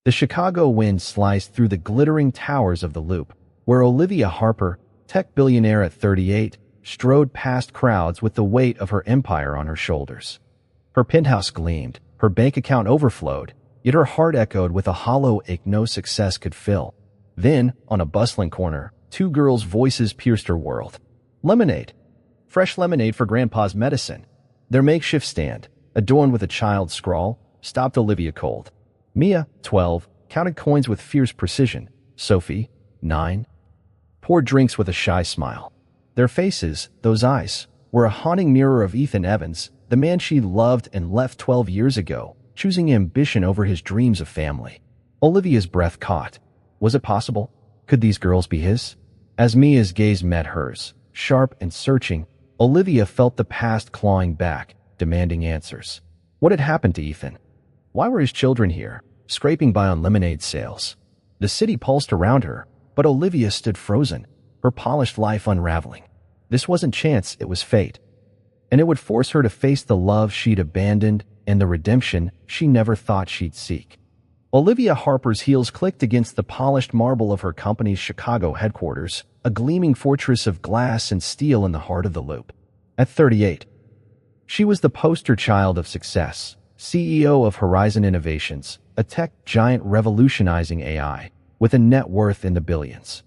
The Chicago wind sliced through the glittering towers of the Loop, where Olivia Harper, tech billionaire at 38, strode past crowds with the weight of her empire on her shoulders. Her penthouse gleamed, her bank account overflowed, yet her heart echoed with a hollow ache no success could fill. Then, on a bustling corner, two girls' voices pierced her world. Lemonade. Fresh lemonade for Grandpa's medicine. Their makeshift stand, adorned with a child's scrawl, stopped Olivia cold. Mia, 12, counted coins with fierce precision. Sophie, 9, poured drinks with a shy smile. Their faces, those eyes, were a haunting mirror of Ethan Evans, the man she loved and left 12 years ago, choosing ambition over his dreams of family. Olivia's breath caught. Was it possible? Could these girls be his? As Mia's gaze met hers, sharp and searching, Olivia felt the past clawing back, demanding answers. What had happened to Ethan? Why were his children here, scraping by on lemonade sales? The city pulsed around her, but Olivia stood frozen, her polished life unraveling. This wasn't chance, it was fate. And it would force her to face the love she'd abandoned and the redemption she never thought she'd seek. Olivia Harper's heels clicked against the polished marble of her company's Chicago headquarters, a gleaming fortress of glass and steel in the heart of the Loop. At 38, she was the poster child of success, CEO of Horizon Innovations, a tech giant revolutionizing AI, with a net worth in the billions.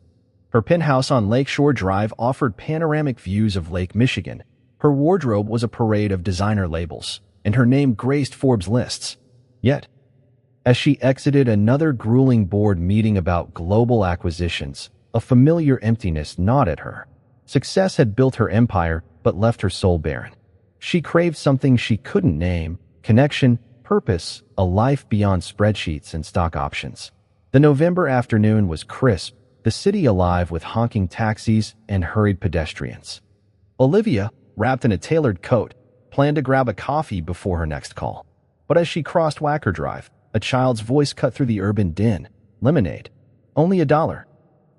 Her penthouse on Lakeshore Drive offered panoramic views of Lake Michigan. Her wardrobe was a parade of designer labels, and her name graced Forbes lists. Yet, as she exited another grueling board meeting about global acquisitions, a familiar emptiness gnawed at her. Success had built her empire, but left her soul barren. She craved something she couldn't name: connection, purpose, a life beyond spreadsheets and stock options. The November afternoon was crisp, the city alive with honking taxis and hurried pedestrians. Olivia, wrapped in a tailored coat, planned to grab a coffee before her next call. But as she crossed Wacker Drive, a child's voice cut through the urban din. Lemonade. Only $1.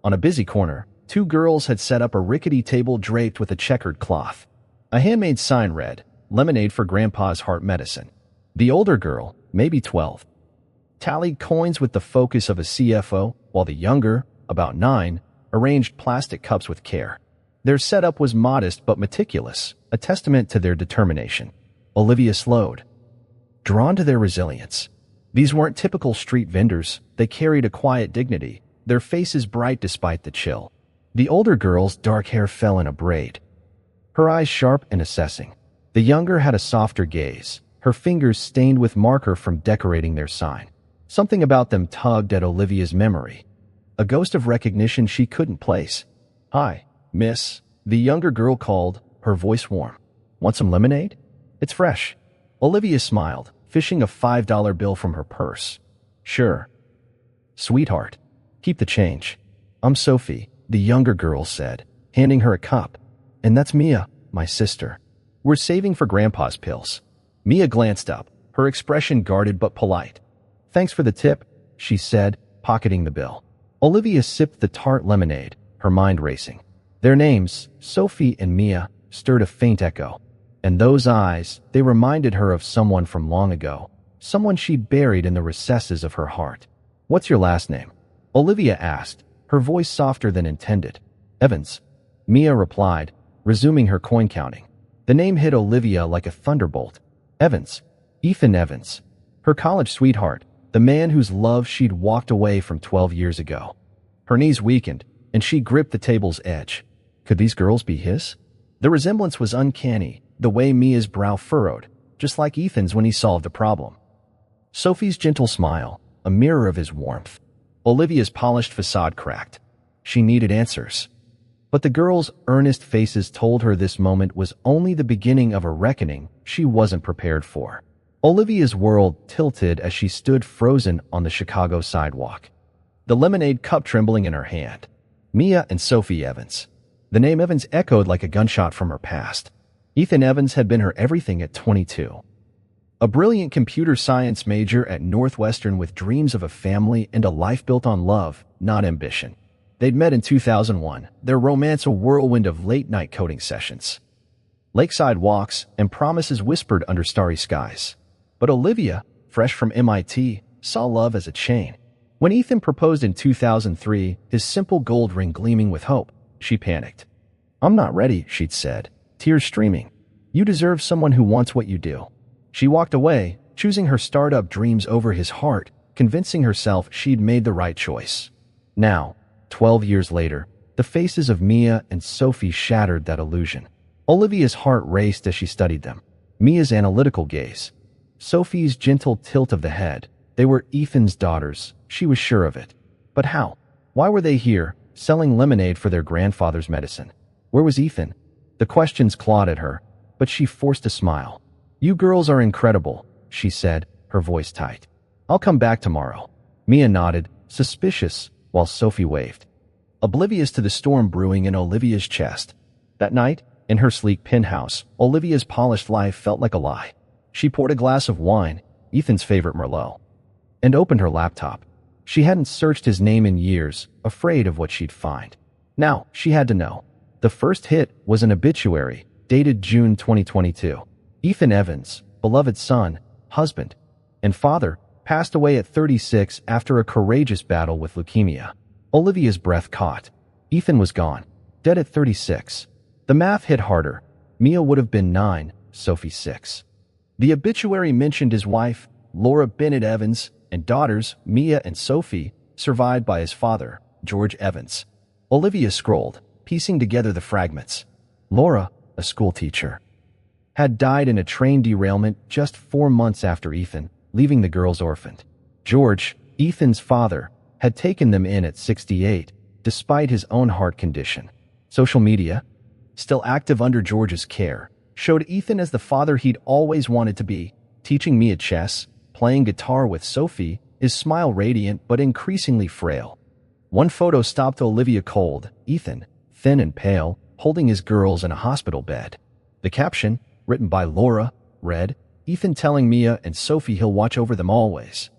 On a busy corner, two girls had set up a rickety table draped with a checkered cloth. A handmade sign read, "Lemonade for Grandpa's heart medicine." The older girl, maybe 12, tallied coins with the focus of a CFO, while the younger, about 9, arranged plastic cups with care. Their setup was modest but meticulous, a testament to their determination. Olivia slowed, drawn to their resilience. These weren't typical street vendors, they carried a quiet dignity, their faces bright despite the chill. The older girl's dark hair fell in a braid, her eyes sharp and assessing. The younger had a softer gaze, her fingers stained with marker from decorating their sign. Something about them tugged at Olivia's memory, a ghost of recognition she couldn't place. "Hi, miss," the younger girl called, her voice warm. "Want some lemonade? It's fresh." Olivia smiled, fishing a $5 bill from her purse. "Sure." "Sweetheart, keep the change." "I'm Sophie," the younger girl said, handing her a cup. "And that's Mia, my sister. We're saving for Grandpa's pills." Mia glanced up, her expression guarded but polite. "Thanks for the tip," she said, pocketing the bill. Olivia sipped the tart lemonade, her mind racing. Their names, Sophie and Mia, stirred a faint echo. And those eyes, they reminded her of someone from long ago, someone she'd buried in the recesses of her heart. "What's your last name?" Olivia asked, her voice softer than intended. "Evans," Mia replied, resuming her coin counting. The name hit Olivia like a thunderbolt. Evans. Ethan Evans. Her college sweetheart, the man whose love she'd walked away from 12 years ago. Her knees weakened, and she gripped the table's edge. Could these girls be his? The resemblance was uncanny, the way Mia's brow furrowed, just like Ethan's when he solved a problem. Sophie's gentle smile, a mirror of his warmth. Olivia's polished facade cracked. She needed answers. But the girls' earnest faces told her this moment was only the beginning of a reckoning she wasn't prepared for. Olivia's world tilted as she stood frozen on the Chicago sidewalk, the lemonade cup trembling in her hand. Mia and Sophie Evans. The name Evans echoed like a gunshot from her past. Ethan Evans had been her everything at 22. A brilliant computer science major at Northwestern with dreams of a family and a life built on love, not ambition. They'd met in 2001, their romance a whirlwind of late-night coding sessions, lakeside walks, and promises whispered under starry skies. But Olivia, fresh from MIT, saw love as a chain. When Ethan proposed in 2003, his simple gold ring gleaming with hope, she panicked. "I'm not ready," she'd said, tears streaming. "You deserve someone who wants what you do." She walked away, choosing her startup dreams over his heart, convincing herself she'd made the right choice. Now, 12 years later, the faces of Mia and Sophie shattered that illusion. Olivia's heart raced as she studied them. Mia's analytical gaze, Sophie's gentle tilt of the head. They were Ethan's daughters, she was sure of it. But how? Why were they here, selling lemonade for their grandfather's medicine? Where was Ethan? The questions clawed at her, but she forced a smile. "You girls are incredible," she said, her voice tight. "I'll come back tomorrow." Mia nodded, suspicious, while Sophie waved, oblivious to the storm brewing in Olivia's chest. That night, in her sleek penthouse, Olivia's polished life felt like a lie. She poured a glass of wine, Ethan's favorite Merlot, and opened her laptop. She hadn't searched his name in years, afraid of what she'd find. Now, she had to know. The first hit was an obituary, dated June 2022. Ethan Evans, beloved son, husband, and father, passed away at 36 after a courageous battle with leukemia. Olivia's breath caught. Ethan was gone, dead at 36. The math hit harder. Mia would have been 9, Sophie 6. The obituary mentioned his wife, Laura Bennett Evans, and daughters, Mia and Sophie, survived by his father, George Evans. Olivia scrolled, piecing together the fragments. Laura, a schoolteacher, had died in a train derailment just 4 months after Ethan, leaving the girls orphaned. George, Ethan's father, had taken them in at 68, despite his own heart condition. Social media, still active under George's care, showed Ethan as the father he'd always wanted to be, teaching Mia chess, playing guitar with Sophie, his smile radiant but increasingly frail. One photo stopped Olivia cold, Ethan, thin and pale, holding his girls in a hospital bed. The caption, written by Laura, read, "Ethan telling Mia and Sophie he'll watch over them always.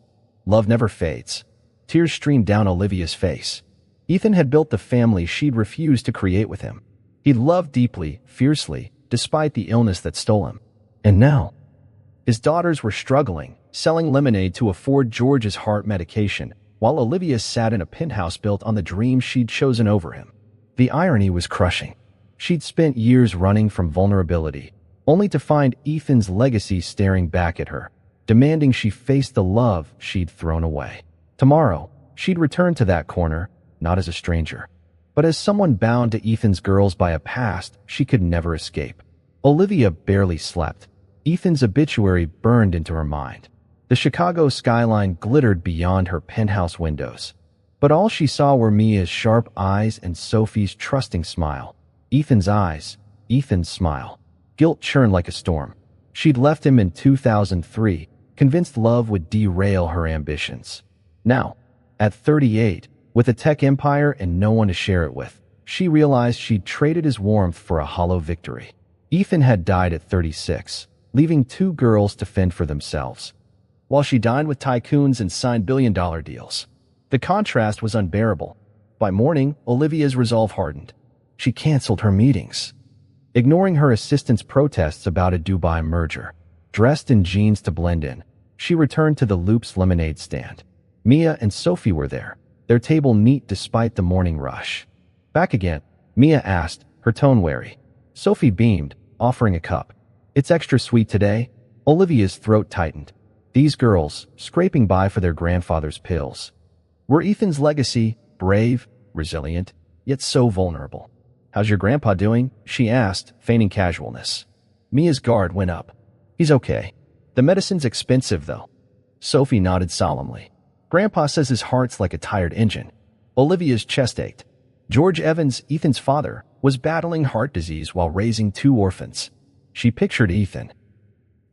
Love never fades." Tears streamed down Olivia's face. Ethan had built the family she'd refused to create with him. He loved deeply, fiercely, despite the illness that stole him. And now, his daughters were struggling, selling lemonade to afford George's heart medication, while Olivia sat in a penthouse built on the dream she'd chosen over him. The irony was crushing. She'd spent years running from vulnerability, only to find Ethan's legacy staring back at her, demanding she face the love she'd thrown away. Tomorrow, she'd return to that corner, not as a stranger, but as someone bound to Ethan's girls by a past she could never escape. Olivia barely slept. Ethan's obituary burned into her mind. The Chicago skyline glittered beyond her penthouse windows, but all she saw were Mia's sharp eyes and Sophie's trusting smile. Ethan's eyes, Ethan's smile. Guilt churned like a storm. She'd left him in 2003, convinced love would derail her ambitions. Now, at 38, with a tech empire and no one to share it with, she realized she'd traded his warmth for a hollow victory. Ethan had died at 36, leaving 2 girls to fend for themselves, while she dined with tycoons and signed billion-dollar deals. The contrast was unbearable. By morning, Olivia's resolve hardened. She canceled her meetings, ignoring her assistant's protests about a Dubai merger. Dressed in jeans to blend in, she returned to the Loop's lemonade stand. Mia and Sophie were there, their table neat despite the morning rush. "Back again?" Mia asked, her tone wary. Sophie beamed, offering a cup. "It's extra sweet today." Olivia's throat tightened. These girls, scraping by for their grandfather's pills, were Ethan's legacy, brave, resilient, yet so vulnerable. "How's your grandpa doing?" she asked, feigning casualness. Mia's guard went up. "He's okay. The medicine's expensive, though." Sophie nodded solemnly. "Grandpa says his heart's like a tired engine." Olivia's chest ached. George Evans, Ethan's father, was battling heart disease while raising 2 orphans. She pictured Ethan,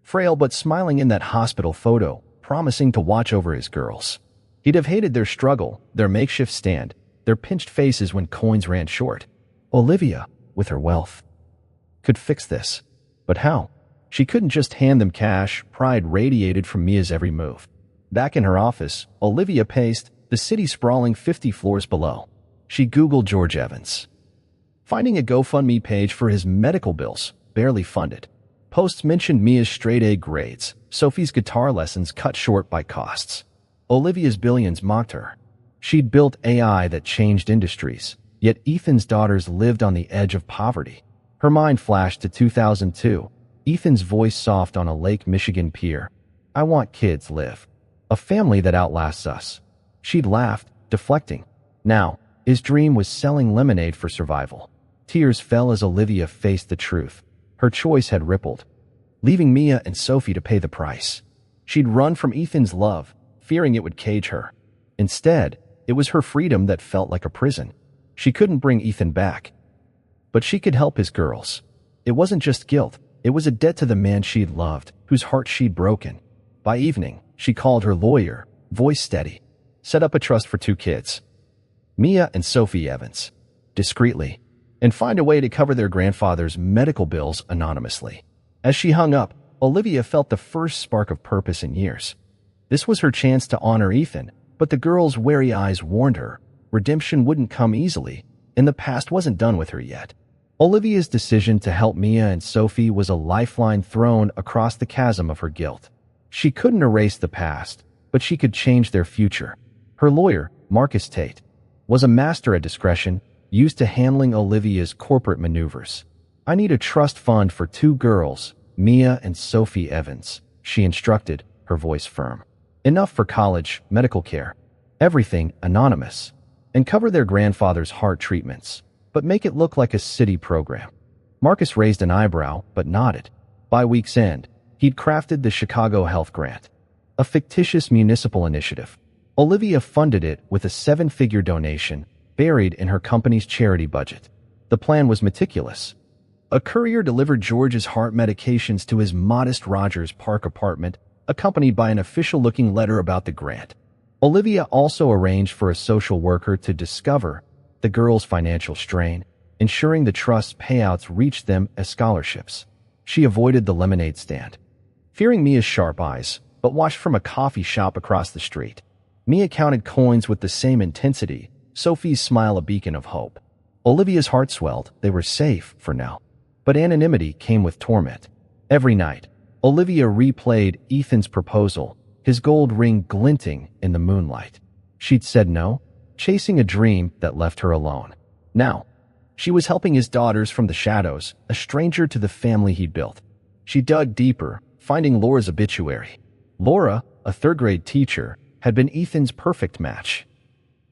frail but smiling in that hospital photo, promising to watch over his girls. He'd have hated their struggle, their makeshift stand, their pinched faces when coins ran short. Olivia, with her wealth, could fix this. But how? She couldn't just hand them cash. Pride radiated from Mia's every move. Back in her office, Olivia paced, the city sprawling 50 floors below. She Googled George Evans, finding a GoFundMe page for his medical bills, barely funded. Posts mentioned Mia's straight-A grades, Sophie's guitar lessons cut short by costs. Olivia's billions mocked her. She'd built AI that changed industries, yet Ethan's daughters lived on the edge of poverty. Her mind flashed to 2002, Ethan's voice soft on a Lake Michigan pier. "I want kids live. A family that outlasts us." She'd laughed, deflecting. Now, his dream was selling lemonade for survival. Tears fell as Olivia faced the truth. Her choice had rippled, leaving Mia and Sophie to pay the price. She'd run from Ethan's love, fearing it would cage her. Instead, it was her freedom that felt like a prison. She couldn't bring Ethan back, but she could help his girls. It wasn't just guilt, it was a debt to the man she'd loved, whose heart she'd broken. By evening, she called her lawyer, voice steady. "Set up a trust for 2 kids, Mia and Sophie Evans, discreetly, and find a way to cover their grandfather's medical bills anonymously." As she hung up, Olivia felt the first spark of purpose in years. This was her chance to honor Ethan, but the girl's wary eyes warned her redemption wouldn't come easily, and the past wasn't done with her yet. Olivia's decision to help Mia and Sophie was a lifeline thrown across the chasm of her guilt. She couldn't erase the past, but she could change their future. Her lawyer, Marcus Tate, was a master at discretion, used to handling Olivia's corporate maneuvers. "I need a trust fund for 2 girls, Mia and Sophie Evans," she instructed, her voice firm. "Enough for college, medical care, everything anonymous, and cover their grandfather's heart treatments, but make it look like a city program." Marcus raised an eyebrow, but nodded. By week's end, he'd crafted the Chicago Health Grant, a fictitious municipal initiative. Olivia funded it with a 7-figure donation buried in her company's charity budget. The plan was meticulous. A courier delivered George's heart medications to his modest Rogers Park apartment, accompanied by an official-looking letter about the grant. Olivia also arranged for a social worker to discover the girls' financial strain, ensuring the trust's payouts reached them as scholarships. She avoided the lemonade stand, fearing Mia's sharp eyes, but watched from a coffee shop across the street. Mia counted coins with the same intensity, Sophie's smile a beacon of hope. Olivia's heart swelled. They were safe for now. But anonymity came with torment. Every night, Olivia replayed Ethan's proposal, his gold ring glinting in the moonlight. She'd said no, chasing a dream that left her alone. Now, she was helping his daughters from the shadows, a stranger to the family he'd built. She dug deeper, finding Laura's obituary. Laura, a 3rd-grade teacher, had been Ethan's perfect match,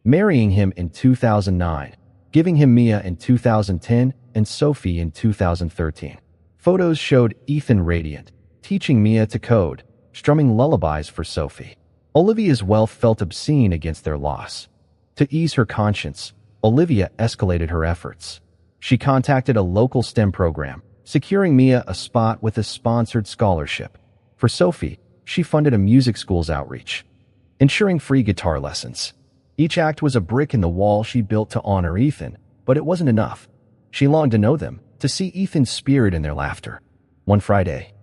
marrying him in 2009, giving him Mia in 2010 and Sophie in 2013. Photos showed Ethan radiant, teaching Mia to code, strumming lullabies for Sophie. Olivia's wealth felt obscene against their loss. To ease her conscience, Olivia escalated her efforts. She contacted a local STEM program, securing Mia a spot with a sponsored scholarship. For Sophie, she funded a music school's outreach, ensuring free guitar lessons. Each act was a brick in the wall she built to honor Ethan, but it wasn't enough. She longed to know them, to see Ethan's spirit in their laughter. One Friday,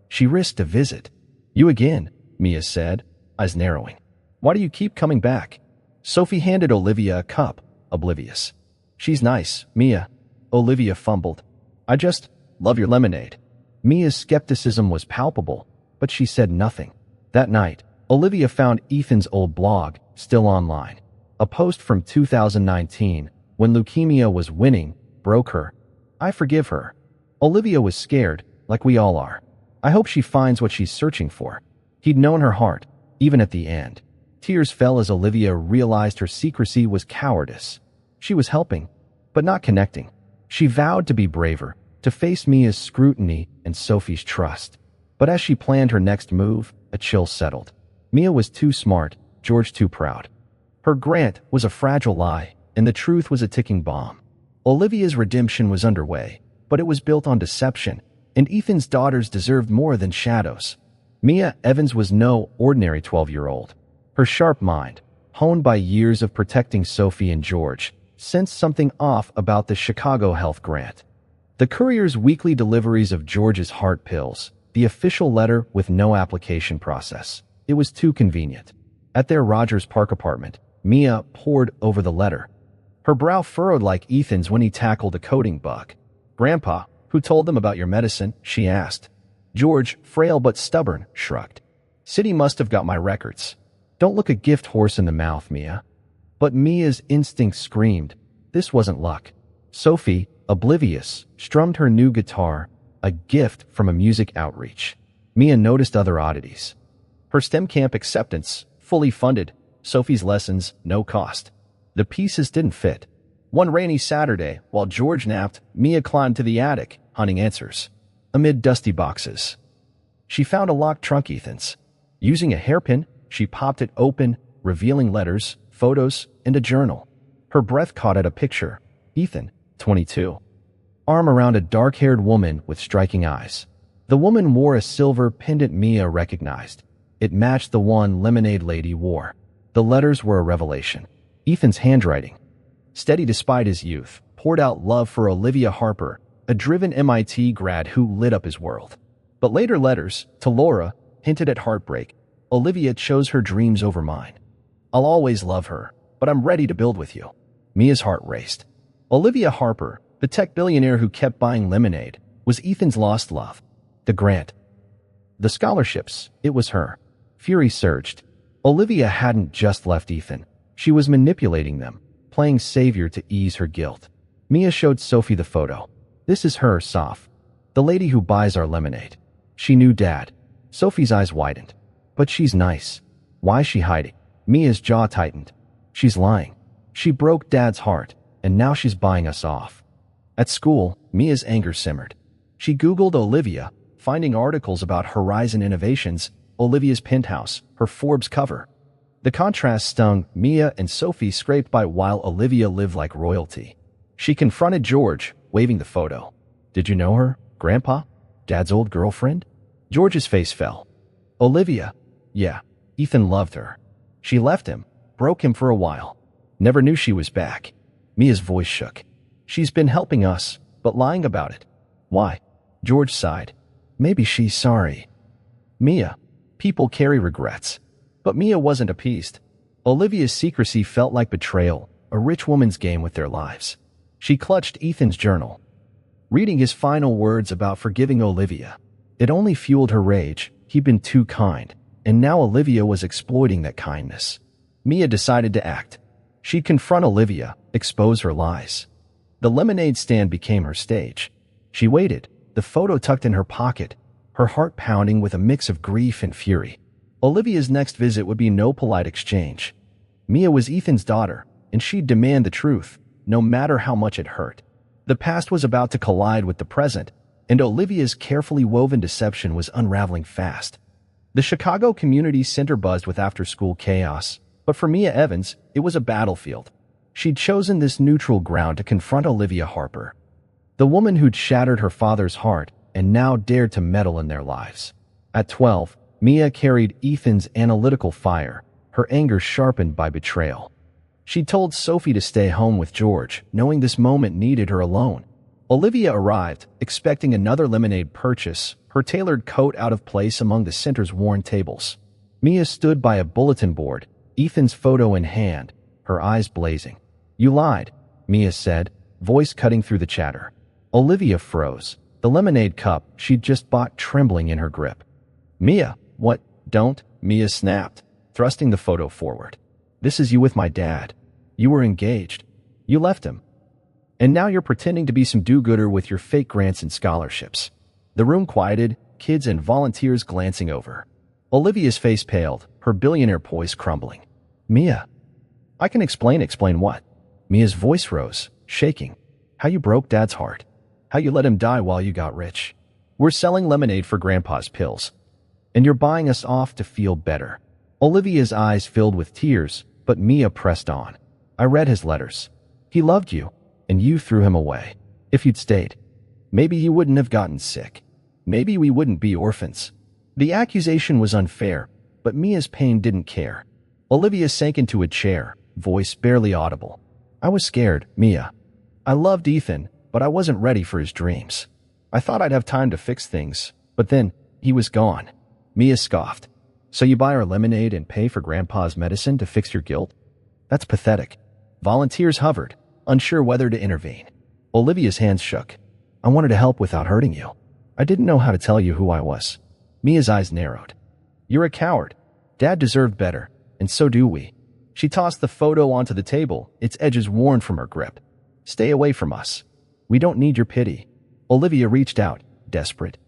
she risked a visit. "You again," Mia said, eyes narrowing. "Why do you keep coming back?" Sophie handed Olivia a cup, oblivious. "She's nice, Mia," Olivia fumbled. "I just love your lemonade." Mia's skepticism was palpable, but she said nothing. That night, Olivia found Ethan's old blog, still online. A post from 2019, when leukemia was winning, broke her. "I forgive her." Olivia was scared, like we all are. "I hope she finds what she's searching for." He'd known her heart, even at the end. Tears fell as Olivia realized her secrecy was cowardice. She was helping, but not connecting. She vowed to be braver, to face Mia's scrutiny and Sophie's trust. But as she planned her next move, a chill settled. Mia was too smart, George too proud. Her grant was a fragile lie, and the truth was a ticking bomb. Olivia's redemption was underway, but it was built on deception, and Ethan's daughters deserved more than shadows. Mia Evans was no ordinary 12-year-old. Her sharp mind, honed by years of protecting Sophie and George, sensed something off about the Chicago Health Grant. The courier's weekly deliveries of George's heart pills, the official letter with no application process. It was too convenient. At their Rogers Park apartment, Mia pored over the letter. Her brow furrowed like Ethan's when he tackled a coding bug. "Grandpa, who told them about your medicine?" she asked. George, frail but stubborn, shrugged. "City must have got my records." "Don't look a gift horse in the mouth, Mia." But Mia's instinct screamed. This wasn't luck. Sophie, oblivious, strummed her new guitar, a gift from a music outreach. Mia noticed other oddities. Her STEM camp acceptance, fully funded. Sophie's lessons, no cost. The pieces didn't fit. One rainy Saturday, while George napped, Mia climbed to the attic, hunting answers. Amid dusty boxes, she found a locked trunk Ethan's. Using a hairpin, she popped it open, revealing letters, photos, and a journal. Her breath caught at a picture. Ethan, 22. Arm around a dark-haired woman with striking eyes. The woman wore a silver pendant Mia recognized. It matched the one Lemonade Lady wore. The letters were a revelation. Ethan's handwriting, steady despite his youth, poured out love for Olivia Harper, a driven MIT grad who lit up his world. But later letters, to Laura, hinted at heartbreak. Olivia chose her dreams over mine. I'll always love her, but I'm ready to build with you. Mia's heart raced. Olivia Harper, the tech billionaire who kept buying lemonade, was Ethan's lost love. The grant, the scholarships, it was her. Fury surged. Olivia hadn't just left Ethan. She was manipulating them, playing savior to ease her guilt. Mia showed Sophie the photo. This is her, Soph. The lady who buys our lemonade. She knew Dad. Sophie's eyes widened. But she's nice. Why is she hiding? Mia's jaw tightened. She's lying. She broke Dad's heart, and now she's buying us off. At school, Mia's anger simmered. She Googled Olivia, finding articles about Horizon Innovations, Olivia's penthouse, her Forbes cover. The contrast stung. Mia and Sophie scraped by while Olivia lived like royalty. She confronted George, waving the photo. Did you know her, Grandpa? Dad's old girlfriend? George's face fell. Olivia. Yeah, Ethan loved her. She left him, broke him for a while. Never knew she was back. Mia's voice shook. She's been helping us, but lying about it. Why? George sighed. Maybe she's sorry. Mia. People carry regrets. But Mia wasn't appeased. Olivia's secrecy felt like betrayal, a rich woman's game with their lives. She clutched Ethan's journal, reading his final words about forgiving Olivia. It only fueled her rage. He'd been too kind, and now Olivia was exploiting that kindness. Mia decided to act. She'd confront Olivia, expose her lies. The lemonade stand became her stage. She waited, the photo tucked in her pocket, her heart pounding with a mix of grief and fury. Olivia's next visit would be no polite exchange. Mia was Ethan's daughter, and she'd demand the truth, no matter how much it hurt. The past was about to collide with the present, and Olivia's carefully woven deception was unraveling fast. The Chicago community center buzzed with after-school chaos, but for Mia Evans, it was a battlefield. She'd chosen this neutral ground to confront Olivia Harper, the woman who'd shattered her father's heart and now dared to meddle in their lives. At 12, Mia carried Ethan's analytical fire, her anger sharpened by betrayal. She told Sophie to stay home with George, knowing this moment needed her alone. Olivia arrived, expecting another lemonade purchase, her tailored coat out of place among the center's worn tables. Mia stood by a bulletin board, Ethan's photo in hand, her eyes blazing. You lied, Mia said, voice cutting through the chatter. Olivia froze, the lemonade cup she'd just bought trembling in her grip. Mia, what? Don't, Mia snapped, thrusting the photo forward. This is you with my dad. You were engaged. You left him. And now you're pretending to be some do-gooder with your fake grants and scholarships. The room quieted, kids and volunteers glancing over. Olivia's face paled, her billionaire poise crumbling. Mia. I can explain. Explain what? Mia's voice rose, shaking. How you broke Dad's heart. How you let him die while you got rich. We're selling lemonade for Grandpa's pills. And you're buying us off to feel better. Olivia's eyes filled with tears, but Mia pressed on. I read his letters. He loved you, and you threw him away. If you'd stayed, maybe you wouldn't have gotten sick. Maybe we wouldn't be orphans. The accusation was unfair, but Mia's pain didn't care. Olivia sank into a chair, voice barely audible. I was scared, Mia. I loved Ethan, but I wasn't ready for his dreams. I thought I'd have time to fix things, but then he was gone. Mia scoffed. So you buy our lemonade and pay for Grandpa's medicine to fix your guilt? That's pathetic. Volunteers hovered, unsure whether to intervene. Olivia's hands shook. I wanted to help without hurting you. I didn't know how to tell you who I was. Mia's eyes narrowed. You're a coward. Dad deserved better, and so do we. She tossed the photo onto the table, its edges worn from her grip. "Stay away from us. We don't need your pity." Olivia reached out, desperate.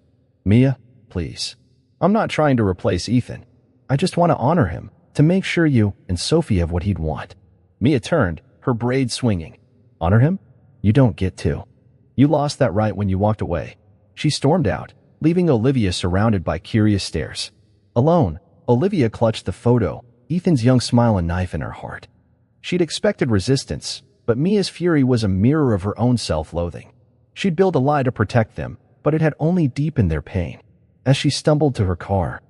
"Mia, please. I'm not trying to replace Ethan. I just want to honor him, to make sure you and Sophie have what he'd want." Mia turned, her braids swinging. "Honor him? You don't get to. You lost that right when you walked away." She stormed out, leaving Olivia surrounded by curious stares. Alone, Olivia clutched the photo, Ethan's young smile a knife in her heart. She'd expected resistance, but Mia's fury was a mirror of her own self-loathing. She'd built a lie to protect them, but it had only deepened their pain. As she stumbled to her car,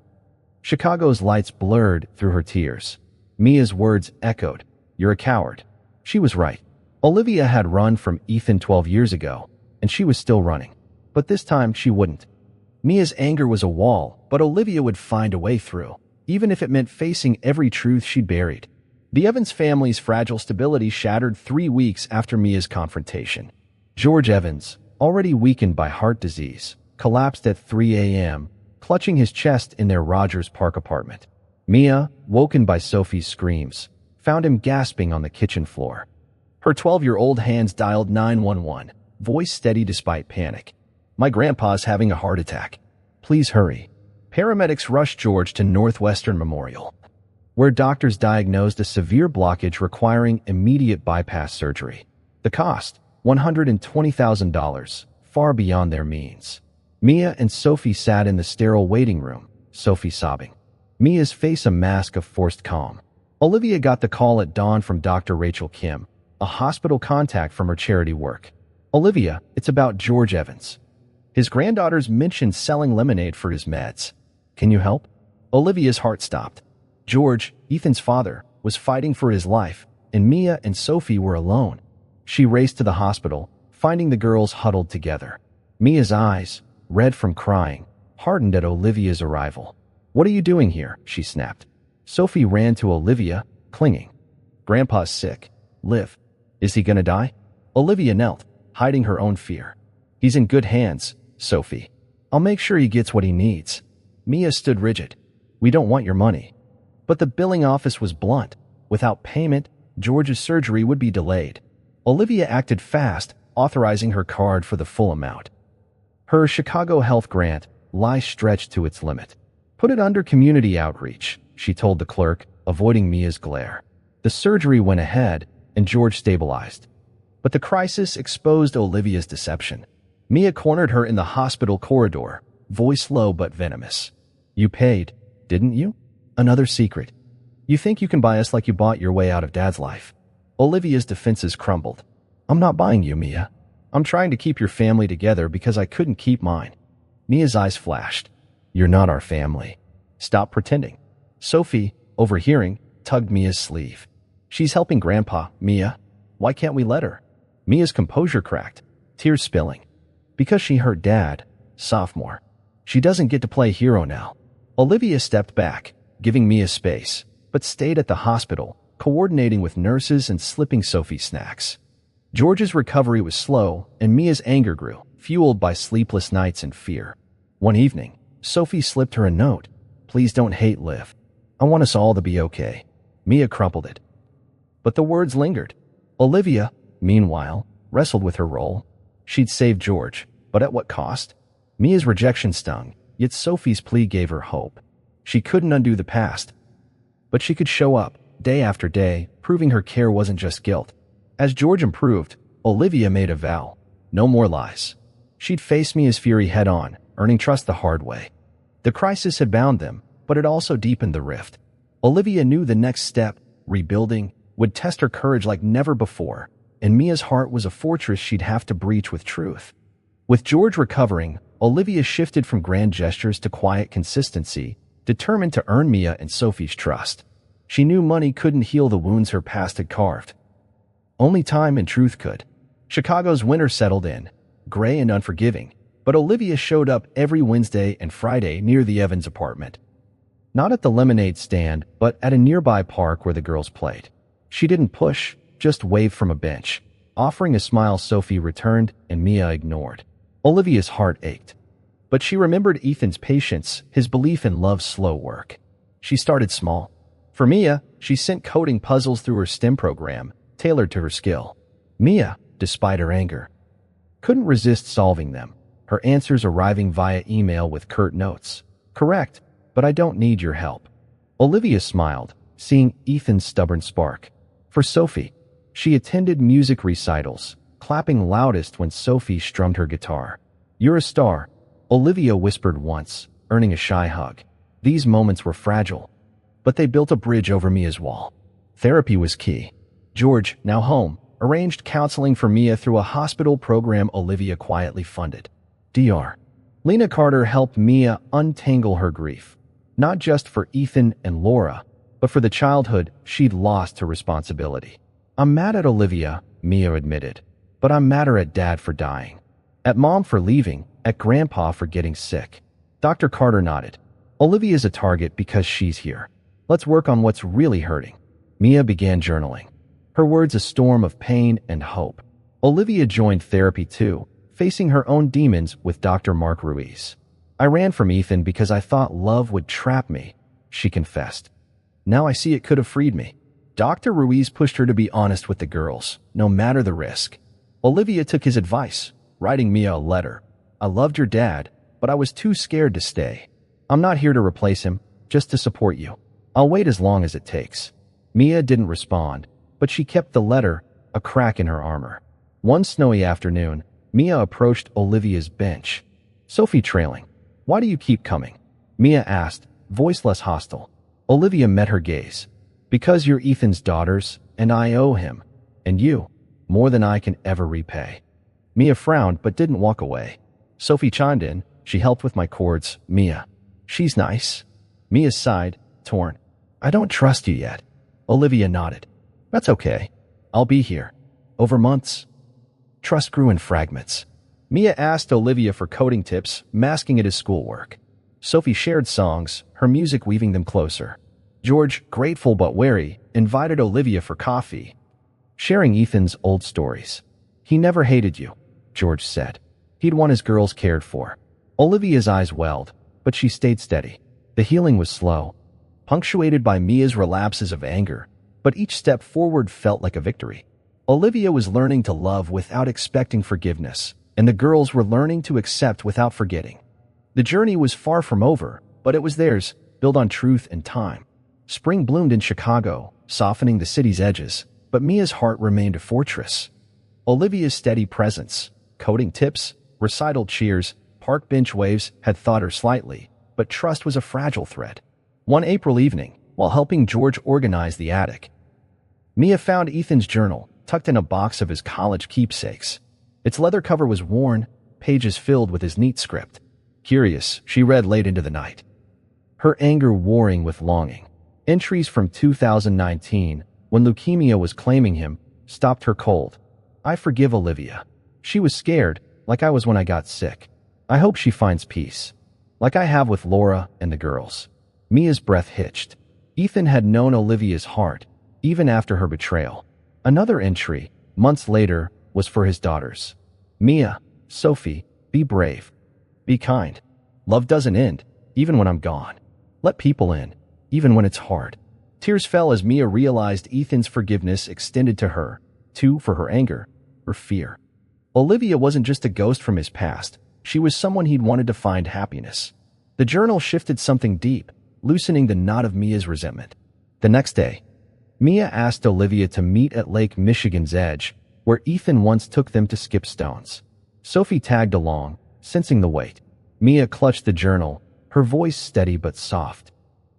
Chicago's lights blurred through her tears. Mia's words echoed, "You're a coward." She was right. Olivia had run from Ethan 12 years ago, and she was still running. But this time she wouldn't. Mia's anger was a wall, but Olivia would find a way through, even if it meant facing every truth she'd buried. The Evans family's fragile stability shattered 3 weeks after Mia's confrontation. George Evans, already weakened by heart disease, collapsed at 3 a.m., clutching his chest in their Rogers Park apartment. Mia, woken by Sophie's screams, found him gasping on the kitchen floor. Her 12-year-old hands dialed 911, voice steady despite panic. "My grandpa's having a heart attack. Please hurry." Paramedics rushed George to Northwestern Memorial, where doctors diagnosed a severe blockage requiring immediate bypass surgery. The cost, $120,000, far beyond their means. Mia and Sophie sat in the sterile waiting room, Sophie sobbing, Mia's face a mask of forced calm. Olivia got the call at dawn from Dr. Rachel Kim, a hospital contact from her charity work. "Olivia, it's about George Evans. His granddaughters mentioned selling lemonade for his meds. Can you help?" Olivia's heart stopped. George, Ethan's father, was fighting for his life, and Mia and Sophie were alone. She raced to the hospital, finding the girls huddled together. Mia's eyes, red from crying, hardened at Olivia's arrival. "What are you doing here?" she snapped. Sophie ran to Olivia, clinging. "Grandpa's sick. Liv. Is he gonna die?" Olivia knelt, hiding her own fear. "He's in good hands, Sophie. I'll make sure he gets what he needs." Mia stood rigid. "We don't want your money." But the billing office was blunt. Without payment, George's surgery would be delayed. Olivia acted fast, authorizing her card for the full amount. Her Chicago health grant lie stretched to its limit. "Put it under community outreach," she told the clerk, avoiding Mia's glare. The surgery went ahead, and George stabilized. But the crisis exposed Olivia's deception. Mia cornered her in the hospital corridor, voice low but venomous. "You paid, didn't you? Another secret. You think you can buy us like you bought your way out of Dad's life." Olivia's defenses crumbled. "I'm not buying you, Mia. I'm trying to keep your family together because I couldn't keep mine." Mia's eyes flashed. "You're not our family. Stop pretending." Sophie, overhearing, tugged Mia's sleeve. "She's helping Grandpa, Mia. Why can't we let her?" Mia's composure cracked, tears spilling. "Because she hurt Dad, sophomore. She doesn't get to play hero now." Olivia stepped back, giving Mia space, but stayed at the hospital, coordinating with nurses and slipping Sophie snacks. George's recovery was slow, and Mia's anger grew, fueled by sleepless nights and fear. One evening, Sophie slipped her a note. "Please don't hate Liv. I want us all to be okay." Mia crumpled it. But the words lingered. Olivia, meanwhile, wrestled with her role. She'd saved George, but at what cost? Mia's rejection stung, yet Sophie's plea gave her hope. She couldn't undo the past, but she could show up, day after day, proving her care wasn't just guilt. As George improved, Olivia made a vow. No more lies. She'd face Mia's fury head-on, earning trust the hard way. The crisis had bound them, but it also deepened the rift. Olivia knew the next step, rebuilding, would test her courage like never before, and Mia's heart was a fortress she'd have to breach with truth. With George recovering, Olivia shifted from grand gestures to quiet consistency, determined to earn Mia and Sophie's trust. She knew money couldn't heal the wounds her past had carved. Only time and truth could. Chicago's winter settled in, gray and unforgiving, but Olivia showed up every Wednesday and Friday near the Evans apartment. Not at the lemonade stand, but at a nearby park where the girls played. She didn't push, just waved from a bench, offering a smile Sophie returned and Mia ignored. Olivia's heart ached. But she remembered Ethan's patience, his belief in love's slow work. She started small. For Mia, she sent coding puzzles through her STEM program, tailored to her skill. Mia, despite her anger, couldn't resist solving them, her answers arriving via email with curt notes. Correct, but I don't need your help. Olivia smiled, seeing Ethan's stubborn spark. For Sophie, she attended music recitals, clapping loudest when Sophie strummed her guitar. You're a star, Olivia whispered once, earning a shy hug. These moments were fragile, but they built a bridge over Mia's wall. Therapy was key. George, now home, arranged counseling for Mia through a hospital program Olivia quietly funded. Dr. Lena Carter helped Mia untangle her grief, not just for Ethan and Laura, but for the childhood she'd lost to responsibility. I'm mad at Olivia, Mia admitted, but I'm madder at Dad for dying, at Mom for leaving, at Grandpa for getting sick. Dr. Carter nodded. Olivia's a target because she's here. Let's work on what's really hurting. Mia began journaling, her words a storm of pain and hope. Olivia joined therapy too, facing her own demons with Dr. Mark Ruiz. I ran from Ethan because I thought love would trap me, she confessed. Now I see it could have freed me. Dr. Ruiz pushed her to be honest with the girls, no matter the risk. Olivia took his advice, writing Mia a letter. I loved your dad, but I was too scared to stay. I'm not here to replace him, just to support you. I'll wait as long as it takes. Mia didn't respond, but she kept the letter, a crack in her armor. One snowy afternoon, Mia approached Olivia's bench. Sophie trailing. Why do you keep coming? Mia asked, voice less hostile. Olivia met her gaze. Because you're Ethan's daughters, and I owe him. And you, more than I can ever repay. Mia frowned but didn't walk away. Sophie chimed in. She helped with my chords. Mia. She's nice. Mia sighed, torn. I don't trust you yet. Olivia nodded. That's okay. I'll be here. Over months. Trust grew in fragments. Mia asked Olivia for coding tips, masking it as schoolwork. Sophie shared songs, her music weaving them closer. George, grateful but wary, invited Olivia for coffee, sharing Ethan's old stories. He never hated you, George said. He'd want his girls cared for. Olivia's eyes welled, but she stayed steady. The healing was slow, punctuated by Mia's relapses of anger, but each step forward felt like a victory. Olivia was learning to love without expecting forgiveness, and the girls were learning to accept without forgetting. The journey was far from over, but it was theirs, built on truth and time. Spring bloomed in Chicago, softening the city's edges, but Mia's heart remained a fortress. Olivia's steady presence, coding tips, recital cheers, park bench waves had thawed her slightly, but trust was a fragile thread. One April evening, while helping George organize the attic, Mia found Ethan's journal, tucked in a box of his college keepsakes. Its leather cover was worn, pages filled with his neat script. Curious, she read late into the night, her anger warring with longing. Entries from 2019, when leukemia was claiming him, stopped her cold. I forgive Olivia. She was scared, like I was when I got sick. I hope she finds peace, like I have with Laura and the girls. Mia's breath hitched. Ethan had known Olivia's heart, even after her betrayal. Another entry, months later, was for his daughters. Mia, Sophie, be brave. Be kind. Love doesn't end, even when I'm gone. Let people in, even when it's hard. Tears fell as Mia realized Ethan's forgiveness extended to her, too, for her anger, her fear. Olivia wasn't just a ghost from his past. She was someone he'd wanted to find happiness. The journal shifted something deep, loosening the knot of Mia's resentment. The next day, Mia asked Olivia to meet at Lake Michigan's edge, where Ethan once took them to skip stones. Sophie tagged along, sensing the weight. Mia clutched the journal, her voice steady but soft.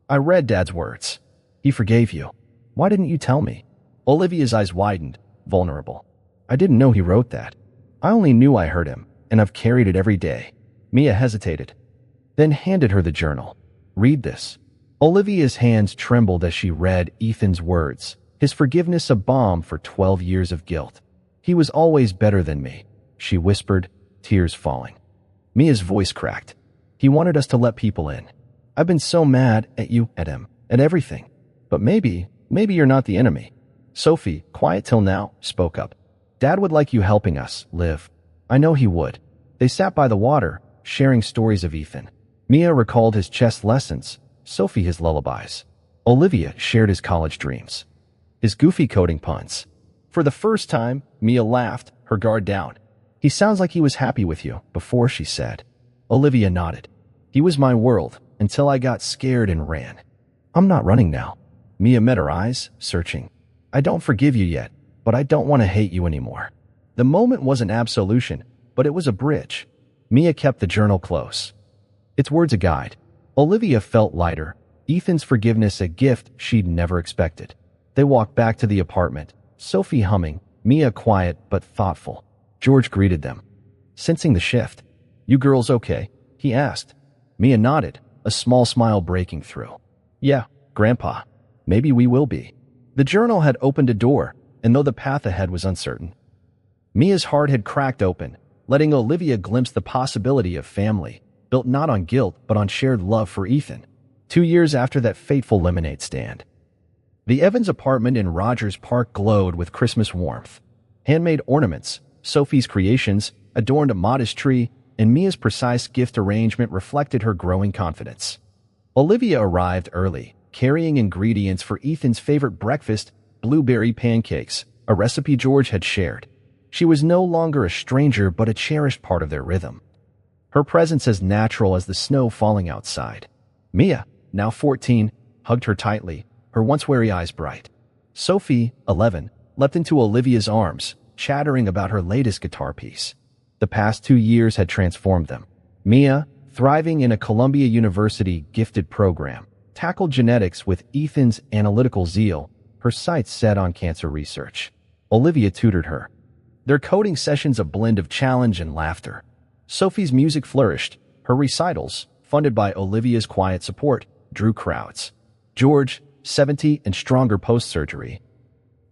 I read Dad's words. He forgave you. Why didn't you tell me? Olivia's eyes widened, vulnerable. I didn't know he wrote that. I only knew I hurt him, and I've carried it every day. Mia hesitated, then handed her the journal. Read this. Olivia's hands trembled as she read Ethan's words, his forgiveness a balm for 12 years of guilt. He was always better than me, she whispered, tears falling. Mia's voice cracked. He wanted us to let people in. I've been so mad at you, at him, at everything. But maybe you're not the enemy. Sophie, quiet till now, spoke up. Dad would like you helping us, Liv. I know he would. They sat by the water, sharing stories of Ethan. Mia recalled his chess lessons, Sophie his lullabies. Olivia shared his college dreams, his goofy coding puns. For the first time, Mia laughed, her guard down. "He sounds like he was happy with you," before she said. Olivia nodded. "He was my world, until I got scared and ran." "I'm not running now." Mia met her eyes, searching. "I don't forgive you yet, but I don't want to hate you anymore." The moment wasn't absolution, but it was a bridge. Mia kept the journal close. Its words a guide. Olivia felt lighter, Ethan's forgiveness a gift she'd never expected. They walked back to the apartment, Sophie humming, Mia quiet but thoughtful. George greeted them, sensing the shift. "You girls okay?" he asked. Mia nodded, a small smile breaking through. "Yeah, Grandpa. Maybe we will be." The journal had opened a door, and though the path ahead was uncertain, Mia's heart had cracked open, letting Olivia glimpse the possibility of family, built not on guilt but on shared love for Ethan. 2 years after that fateful lemonade stand, the Evans apartment in Rogers Park glowed with Christmas warmth. Handmade ornaments, Sophie's creations, adorned a modest tree, and Mia's precise gift arrangement reflected her growing confidence. Olivia arrived early, carrying ingredients for Ethan's favorite breakfast, blueberry pancakes, a recipe George had shared. She was no longer a stranger but a cherished part of their rhythm. Her presence as natural as the snow falling outside. Mia, now 14, hugged her tightly, her once wary eyes bright. Sophie, 11, leapt into Olivia's arms, chattering about her latest guitar piece. The past 2 years had transformed them. Mia, thriving in a Columbia University gifted program, tackled genetics with Ethan's analytical zeal, her sights set on cancer research. Olivia tutored her, their coding sessions a blend of challenge and laughter. Sophie's music flourished, her recitals, funded by Olivia's quiet support, drew crowds. George, 70 and stronger post-surgery,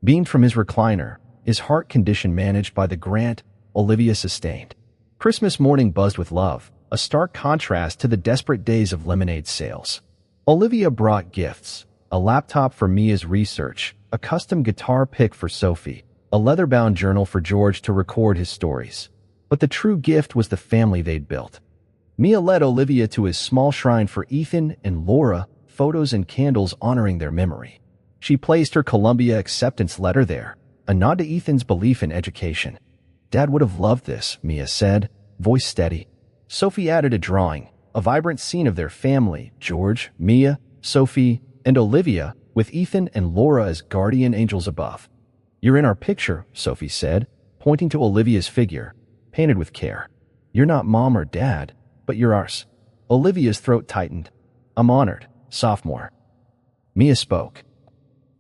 beamed from his recliner, his heart condition managed by the grant Olivia sustained. Christmas morning buzzed with love, a stark contrast to the desperate days of lemonade sales. Olivia brought gifts, a laptop for Mia's research, a custom guitar pick for Sophie, a leather-bound journal for George to record his stories. But the true gift was the family they'd built. Mia led Olivia to his small shrine for Ethan and Laura, photos and candles honoring their memory. She placed her Columbia acceptance letter there, a nod to Ethan's belief in education. "Dad would have loved this," Mia said, voice steady. Sophie added a drawing, a vibrant scene of their family, George, Mia, Sophie, and Olivia, with Ethan and Laura as guardian angels above. "You're in our picture," Sophie said, pointing to Olivia's figure, painted with care. "You're not Mom or Dad, but you're ours." Olivia's throat tightened. "I'm honored, sophomore." Mia spoke,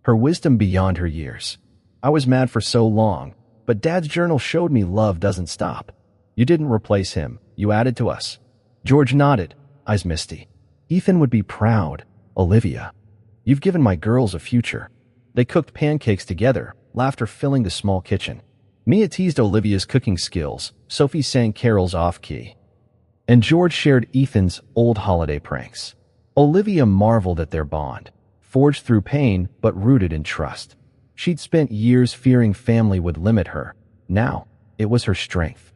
her wisdom beyond her years. "I was mad for so long, but Dad's journal showed me love doesn't stop. You didn't replace him, you added to us." George nodded, eyes misty. "Ethan would be proud, Olivia. You've given my girls a future." They cooked pancakes together, laughter filling the small kitchen. Mia teased Olivia's cooking skills, Sophie sang carols off-key, and George shared Ethan's old holiday pranks. Olivia marveled at their bond, forged through pain but rooted in trust. She'd spent years fearing family would limit her. Now, it was her strength.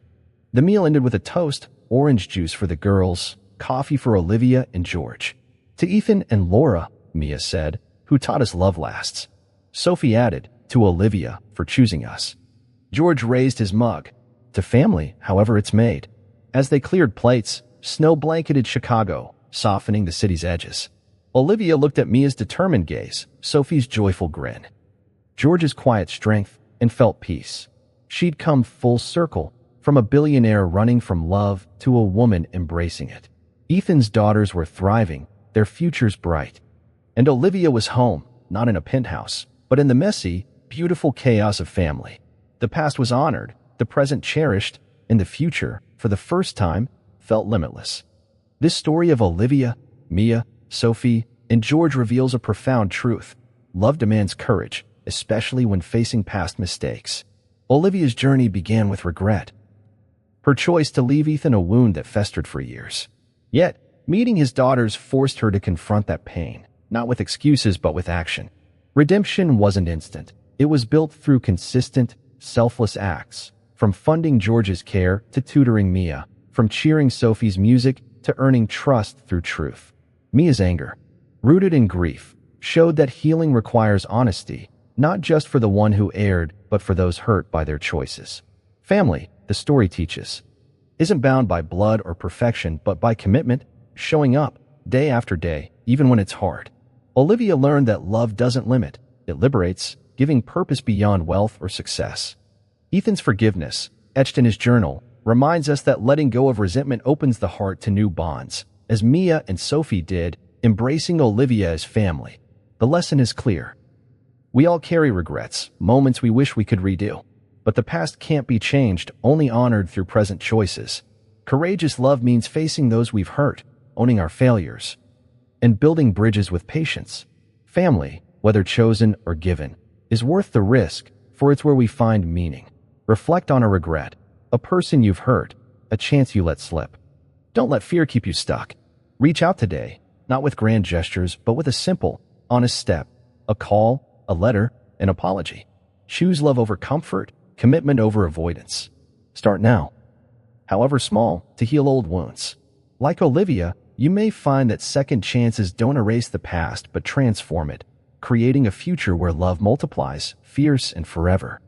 The meal ended with a toast, orange juice for the girls, coffee for Olivia and George. "To Ethan and Laura," Mia said, "who taught us love lasts." Sophie added, "To Olivia for choosing us." George raised his mug. "To family, however it's made." As they cleared plates, snow blanketed Chicago, softening the city's edges. Olivia looked at Mia's determined gaze, Sophie's joyful grin, George's quiet strength, and felt peace. She'd come full circle, from a billionaire running from love to a woman embracing it. Ethan's daughters were thriving, their futures bright. And Olivia was home, not in a penthouse, but in the messy, beautiful chaos of family. The past was honored, the present cherished, and the future, for the first time, felt limitless. This story of Olivia, Mia, Sophie, and George reveals a profound truth. Love demands courage, especially when facing past mistakes. Olivia's journey began with regret, her choice to leave Ethan a wound that festered for years. Yet, meeting his daughters forced her to confront that pain, not with excuses but with action. Redemption wasn't instant. It was built through consistent, selfless acts, from funding George's care to tutoring Mia, from cheering Sophie's music to earning trust through truth. Mia's anger, rooted in grief, showed that healing requires honesty, not just for the one who erred, but for those hurt by their choices. Family, the story teaches, isn't bound by blood or perfection, but by commitment, showing up day after day, even when it's hard. Olivia learned that love doesn't limit, it liberates, giving purpose beyond wealth or success. Ethan's forgiveness, etched in his journal, reminds us that letting go of resentment opens the heart to new bonds, as Mia and Sophie did, embracing Olivia as family. The lesson is clear. We all carry regrets, moments we wish we could redo. But the past can't be changed, only honored through present choices. Courageous love means facing those we've hurt, owning our failures, and building bridges with patience. Family, whether chosen or given, is worth the risk, for it's where we find meaning. Reflect on a regret, a person you've hurt, a chance you let slip. Don't let fear keep you stuck. Reach out today, not with grand gestures, but with a simple, honest step. A call, a letter, an apology. Choose love over comfort, commitment over avoidance. Start now, however small, to heal old wounds. Like Olivia, you may find that second chances don't erase the past but transform it, creating a future where love multiplies, fierce and forever.